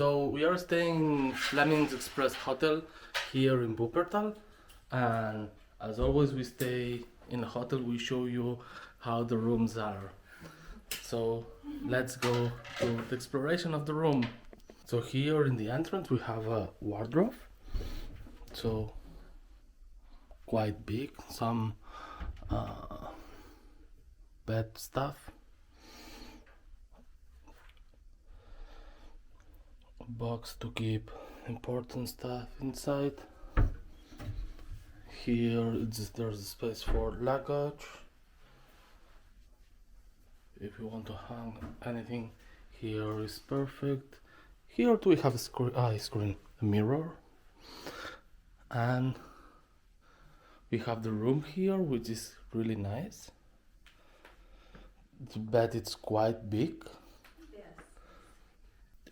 So we are staying in Flemmings Express Hotel here in Wuppertal, and as always we stay in a hotel, we show you how the rooms are. So let's go to the exploration of the room. So here in the entrance we have a wardrobe, so quite big, some bed stuff, a box to keep important stuff inside. Here there's a space for luggage. If you want to hang anything, here is perfect. Here too we have a mirror, and we have the room here, which is really nice. The bed is quite big. Yes.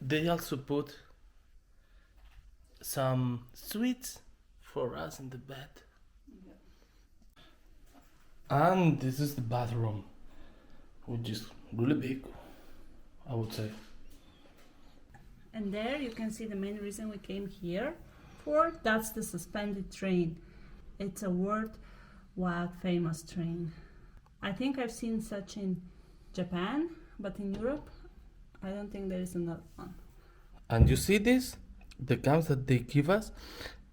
They also put some sweets for us in the bed. Yeah. And this is the bathroom, which is really big, I would say. And there you can see the main reason we came here for. That's the suspended train. It's a worldwide famous train. I think I've seen such in Japan, but in Europe, I don't think there is another one. And you see this? The cams that they give us,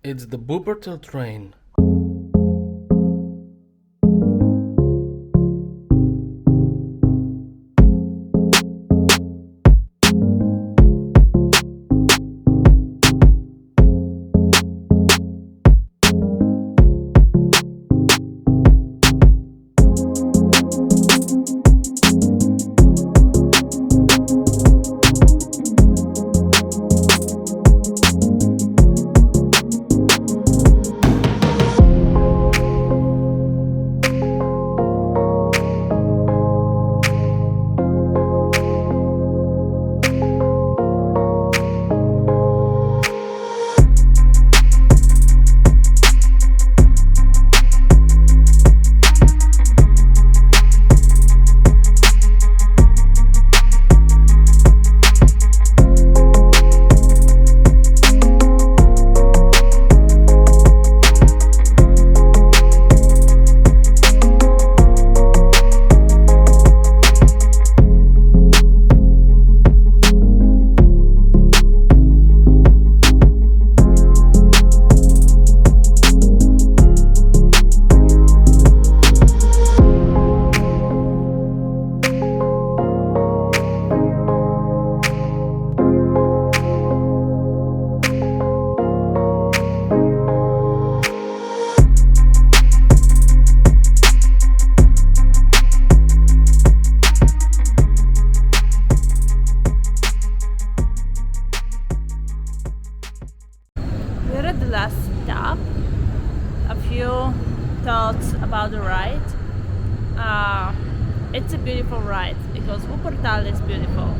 it's the Wuppertal train. We're at the last stop. A few thoughts about the ride. It's a beautiful ride because Wuppertal is beautiful,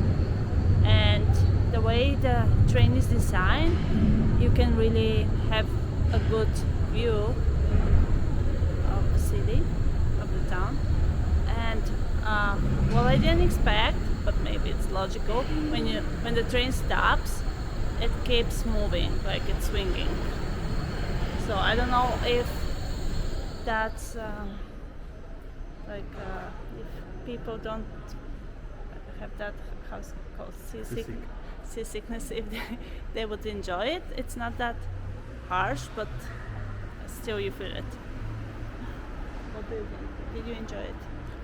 and the way the train is designed, you can really have a good view of the city, of the town. And well, I didn't expect, but maybe it's logical. When the train stops, it keeps moving, like it's swinging. So I don't know if that's if people don't have that, how's it called, seasickness, if they would enjoy it. It's not that harsh, but still you feel it. What do you think? Did you enjoy it?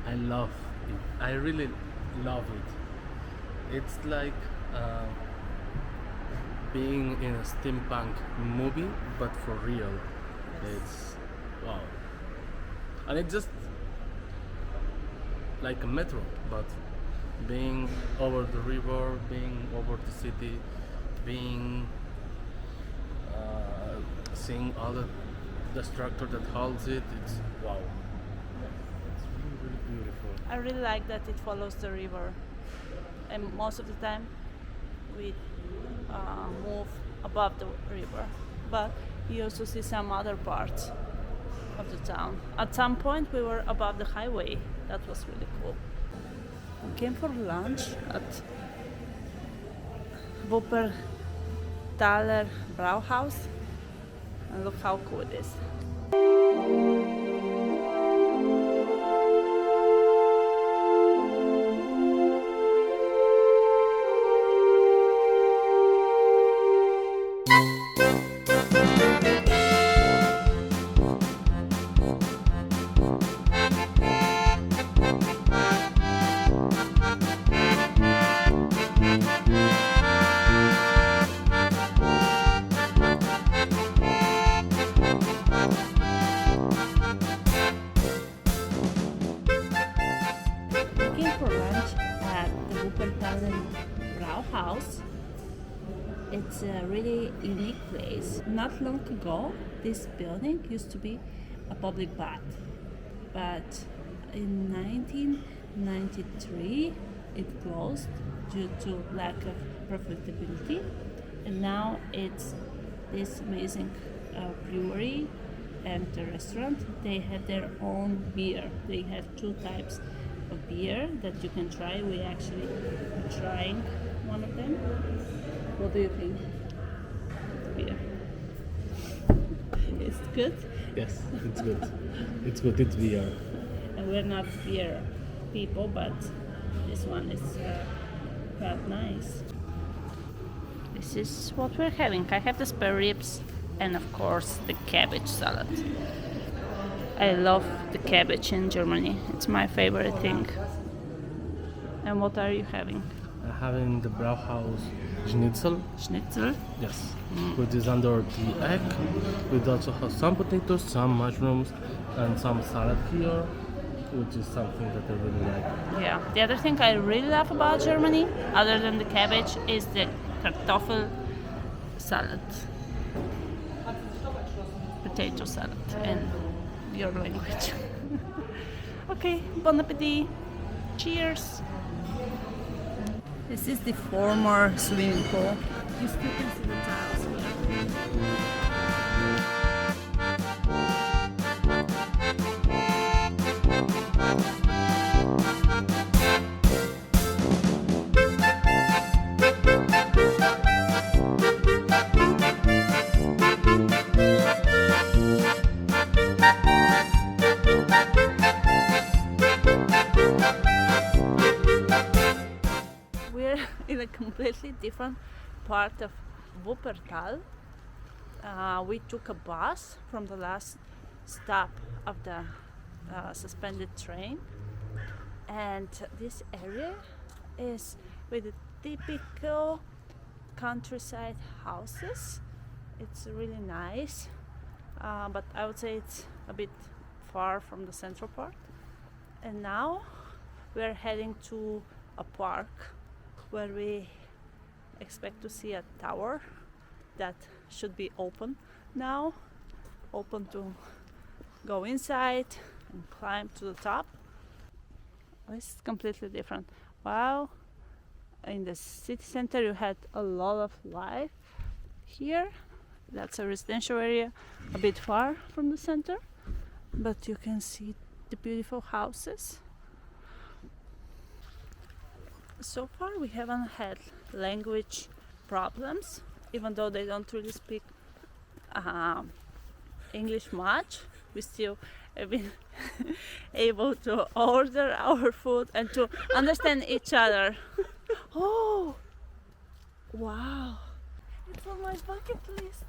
I love it. I really love it. It's like being in a steampunk movie, but for real. Yes. It's wow. And it's just like a metro, but being over the river, being over the city, being seeing all the structure that holds it. It's wow. It's really, really beautiful. I really like that it follows the river, and most of the time we move above the river, but you also see some other parts of the town. At some point we were above the highway. That was really cool. We came for lunch at Wuppertaler Brauhaus. And look how cool it is. Looking for lunch at the Wuppertaler Brauhaus. It's a really unique place. Not long ago, this building used to be a public bath, but in 1993 it closed due to lack of profitability, and now it's this amazing brewery and the restaurant. They have their own beer. They have two types of beer that you can try. We actually are trying one of them. What do you think? Beer. It's good. Yes, it's good. It's good. It's beer. And we're not beer people, but this one is quite nice. This is what we're having. I have the spare ribs and of course the cabbage salad. I love the cabbage in Germany. It's my favorite thing. And what are you having? I'm having the Brauhaus Schnitzel. Schnitzel? Yes, which is under the egg. We also have some potatoes, some mushrooms, and some salad here, which is something that I really like. Yeah. The other thing I really love about Germany, other than the cabbage, is the kartoffel salad. Potato salad in your language. Okay, bon appetit. Cheers. This is the former swimming pool. You still can see the tiles here. We're in a completely different part of Wuppertal. We took a bus from the last stop of the suspended train, and this area is with the typical countryside houses. It's really nice, but I would say it's a bit far from the central part. And now we're heading to a park where we expect to see a tower that should be open now, open to go inside and climb to the top. It's completely different. Wow, in the city center you had a lot of life. Here, that's a residential area, a bit far from the center, but you can see the beautiful houses. So far we haven't had language problems, even though they don't really speak English much. We still have been able to order our food and to understand each other. Oh, wow! It's on my bucket list.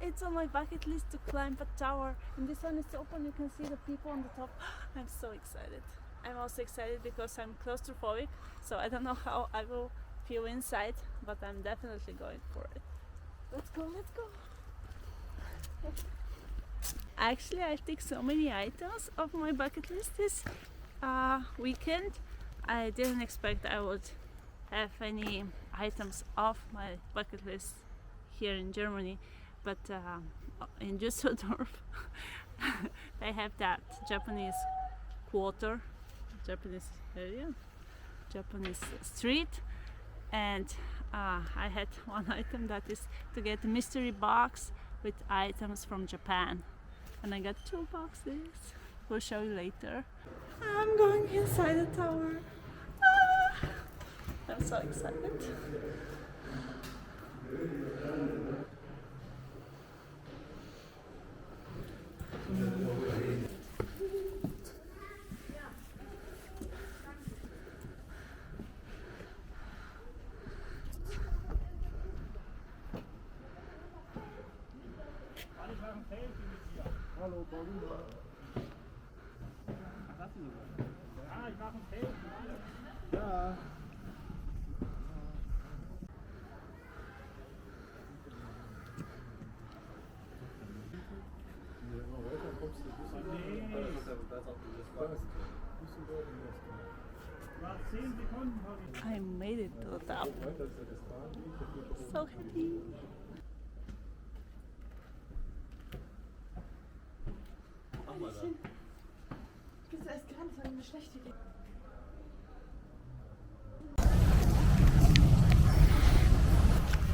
It's on my bucket list to climb a tower. And this one is open, you can see the people on the top. I'm so excited. I'm also excited because I'm claustrophobic, so I don't know how I will feel inside, but I'm definitely going for it. Let's go, let's go. Actually, I ticked so many items of my bucket list this weekend. I didn't expect I would have any items off my bucket list here in Germany, but in Düsseldorf they have that Japanese quarter, Japanese area, Japanese street, and I had one item that is to get a mystery box with items from Japan, and I got 2 boxes. We'll show you later. I'm going inside the tower. I'm so excited. I made it to the top. So happy.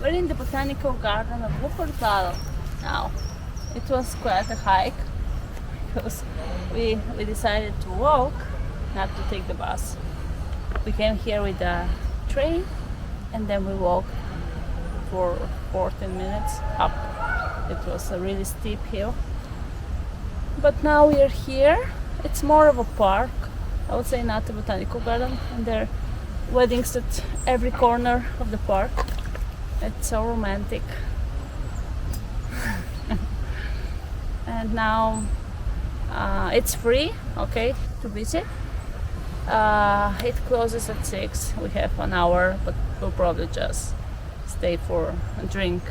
We're in the botanical garden of Wuppertal now. It was quite a hike because we decided to walk, not to take the bus. We came here with the train and then we walked for 14 minutes up. It was a really steep hill. But now we are here. It's more of a park. I would say not a botanical garden. And there are weddings at every corner of the park. It's so romantic. And now it's free, okay, to visit. It closes at 6. We have an hour, but we'll probably just stay for a drink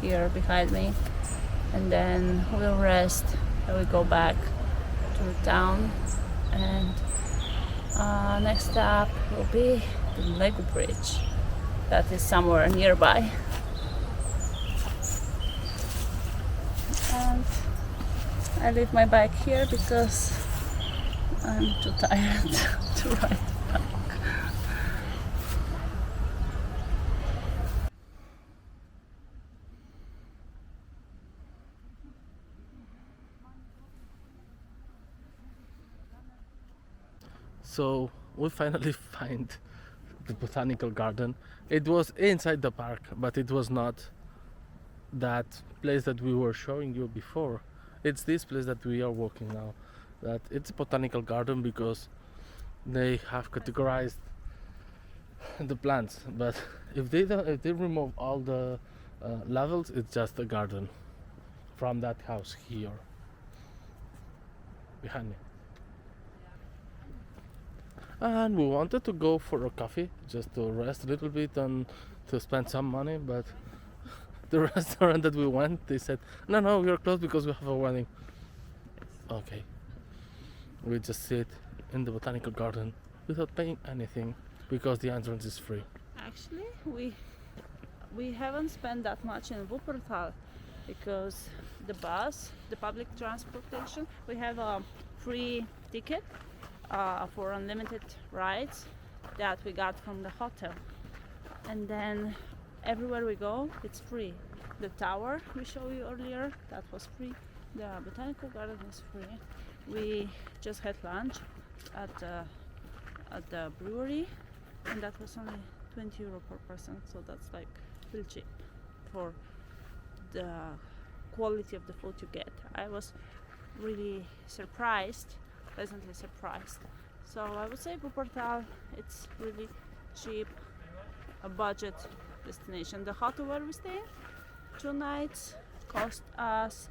here behind me. And then we'll rest and we'll go back to the town. And next stop will be the Lego Bridge. That is somewhere nearby. And I leave my bike here because I'm too tired to ride back. So we finally find the botanical garden. It was inside the park, but it was not that place that we were showing you before. It's this place that we are walking now. That it's a botanical garden because they have categorized the plants. But if they remove all the levels, it's just a garden from that house here behind me. And we wanted to go for a coffee just to rest a little bit and to spend some money, but the restaurant that we went, they said no, we are closed because we have a wedding. Okay, we just sit in the botanical garden without paying anything because the entrance is free. Actually, we haven't spent that much in Wuppertal because the bus, the public transportation, we have a free ticket for unlimited rides that we got from the hotel. And then everywhere we go, it's free. The tower we showed you earlier, that was free. The botanical garden is free. We just had lunch at the brewery, and that was only 20 euro per person, so that's like really cheap for the quality of the food you get. I was really pleasantly surprised. So I would say Wuppertal, it's really cheap, a budget destination. The hotel where we stay, 2 nights, cost us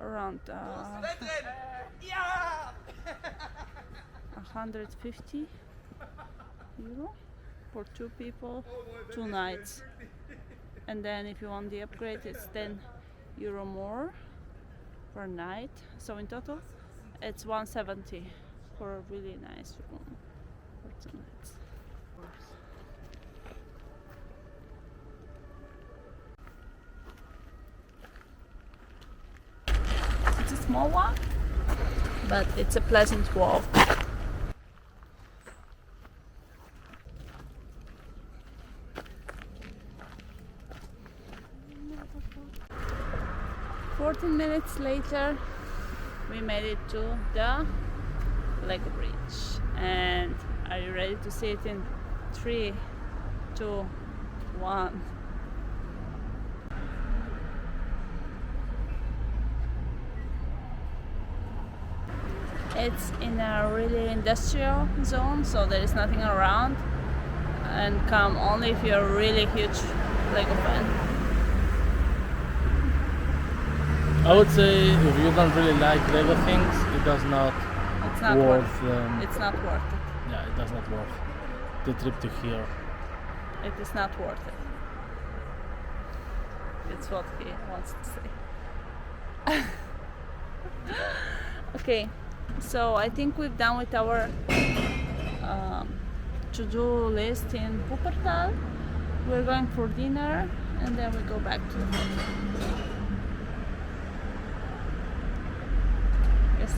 around 150 euro for 2 people, 2 nights. And then if you want the upgrade, it's 10 euro more per night. So in total, it's 170 for a really nice room for 2 nights. It's a small one, but it's a pleasant walk. Minutes later, we made it to the Lego Bridge. And are you ready to see it in 3, 2, 1? It's in a really industrial zone, so there is nothing around, and come only if you're a really huge Lego fan. I would say if you don't really like Lego things, it does not It's not worth. It's not worth it. Yeah, it does not worth the trip to here. It is not worth it. It's what he wants to say. Okay, so I think we've done with our to-do list in Wuppertal. We're going for dinner and then we go back to the hotel. Yes.